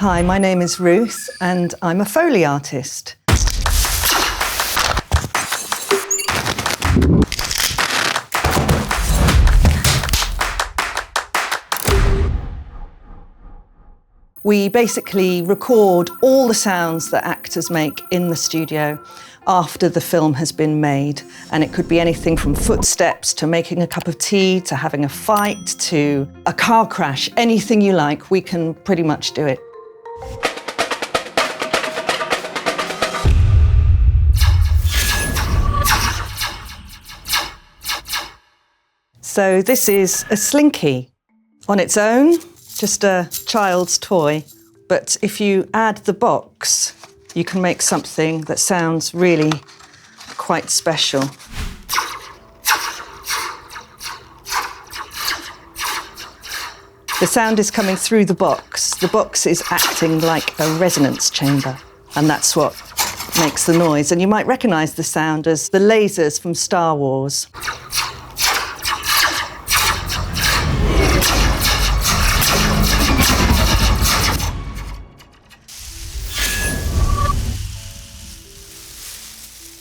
Hi, my name is Ruth and I'm a Foley artist. We basically record all the sounds that actors make in the studio after the film has been made. And it could be anything from footsteps to making a cup of tea to having a fight to a car crash. Anything you like, we can pretty much do it. So this is a Slinky. On its own, just a child's toy, but if you add the box, you can make something that sounds really quite special. The sound is coming through the box. The box is acting like a resonance chamber, and that's what makes the noise. And you might recognise the sound as the lasers from Star Wars.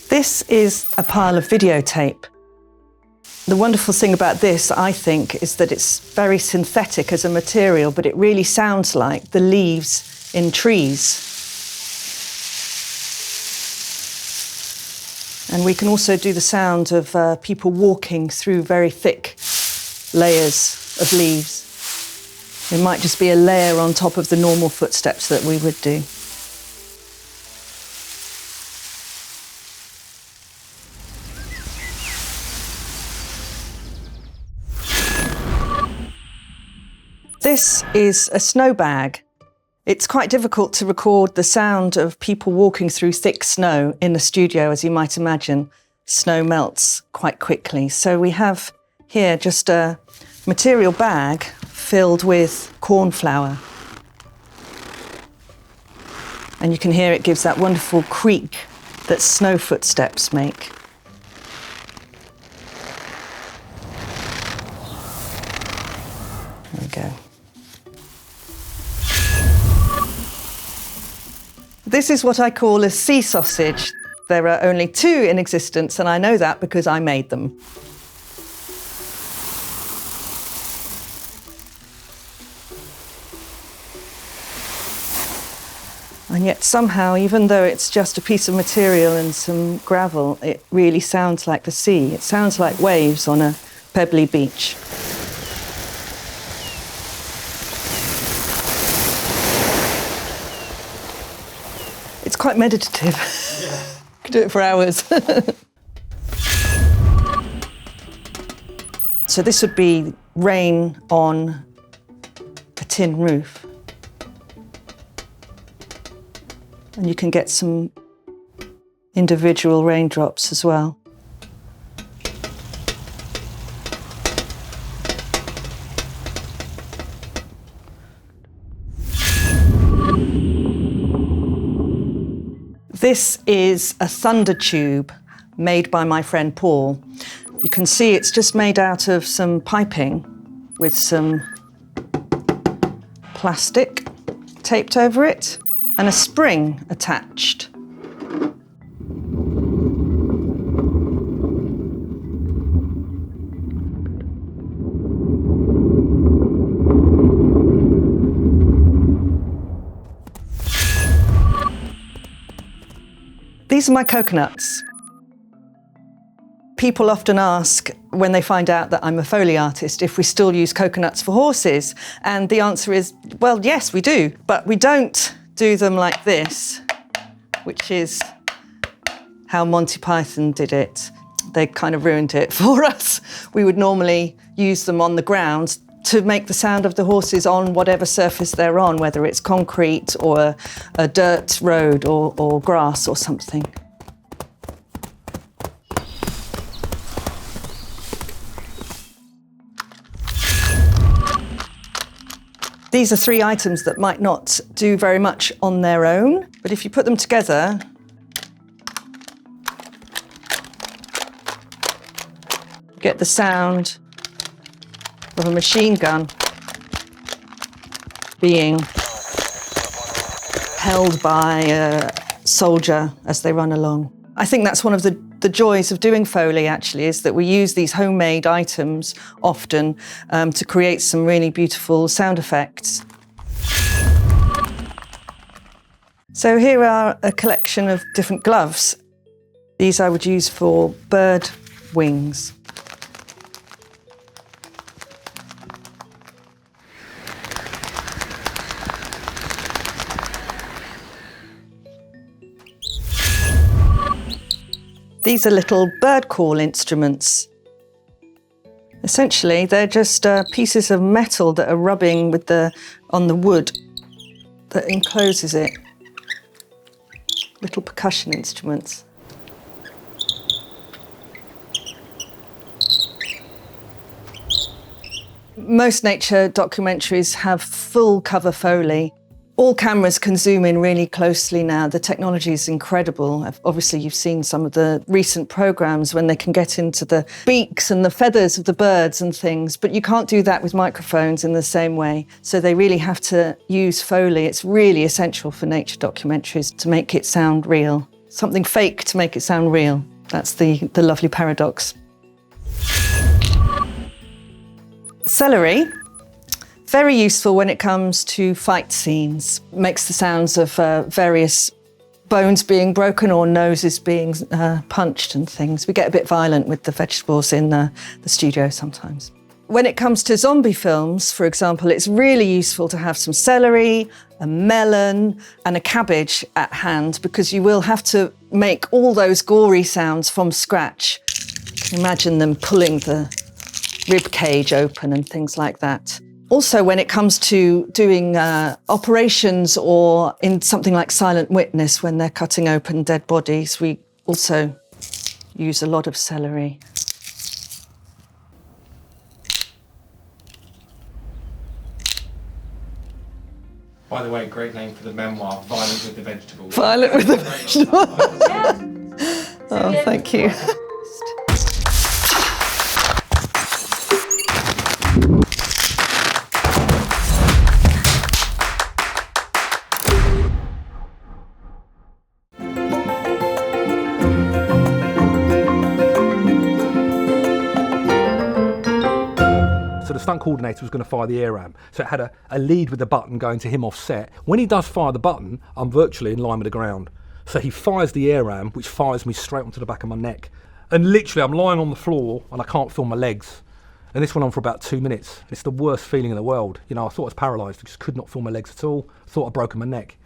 This is a pile of videotape. The wonderful thing about this, I think, is that it's very synthetic as a material, but it really sounds like the leaves in trees. And we can also do the sound of people walking through very thick layers of leaves. It might just be a layer on top of the normal footsteps that we would do. This is a snow bag. It's quite difficult to record the sound of people walking through thick snow in the studio, as you might imagine. Snow melts quite quickly. So we have here just a material bag filled with corn flour. And you can hear it gives that wonderful creak that snow footsteps make. There we go. This is what I call a sea sausage. There are only two in existence, and I know that because I made them. And yet somehow, even though it's just a piece of material and some gravel, it really sounds like the sea. It sounds like waves on a pebbly beach. It's quite meditative. Yeah. Could do it for hours. So this would be rain on a tin roof. And you can get some individual raindrops as well. This is a thunder tube made by my friend Paul. You can see it's just made out of some piping with some plastic taped over it and a spring attached. These are my coconuts. People often ask, when they find out that I'm a Foley artist, if we still use coconuts for horses. And the answer is, well, yes, we do. But we don't do them like this, which is how Monty Python did it. They kind of ruined it for us. We would normally use them on the ground to make the sound of the horses on whatever surface they're on, whether it's concrete or a dirt road or grass or something. These are three items that might not do very much on their own, but if you put them together, you get the sound of a machine gun being held by a soldier as they run along. I think that's one of the joys of doing Foley, actually, is that we use these homemade items often to create some really beautiful sound effects. So here are a collection of different gloves. These I would use for bird wings. These are little bird call instruments. Essentially, they're just pieces of metal that are rubbing with on the wood that encloses it. Little percussion instruments. Most nature documentaries have full cover Foley. All cameras can zoom in really closely now. The technology is incredible. Obviously, you've seen some of the recent programs when they can get into the beaks and the feathers of the birds and things, but you can't do that with microphones in the same way. So they really have to use Foley. It's really essential for nature documentaries to make it sound real. Something fake to make it sound real. That's the lovely paradox. Celery. Very useful when it comes to fight scenes. Makes the sounds of various bones being broken or noses being punched and things. We get a bit violent with the vegetables in the studio sometimes. When it comes to zombie films, for example, it's really useful to have some celery, a melon and a cabbage at hand, because you will have to make all those gory sounds from scratch. Imagine them pulling the rib cage open and things like that. Also, when it comes to doing operations or in something like Silent Witness, when they're cutting open dead bodies, we also use a lot of celery. By the way, great name for the memoir, Violent with the Vegetables. Violent with the Vegetables. Oh, thank you. So the stunt coordinator was going to fire the air ram. So it had a lead with the button going to him off set. When he does fire the button, I'm virtually in line with the ground. So he fires the air ram, which fires me straight onto the back of my neck. And literally, I'm lying on the floor and I can't feel my legs. And this went on for about 2 minutes. It's the worst feeling in the world. You know, I thought I was paralysed. I just could not feel my legs at all. I thought I'd broken my neck.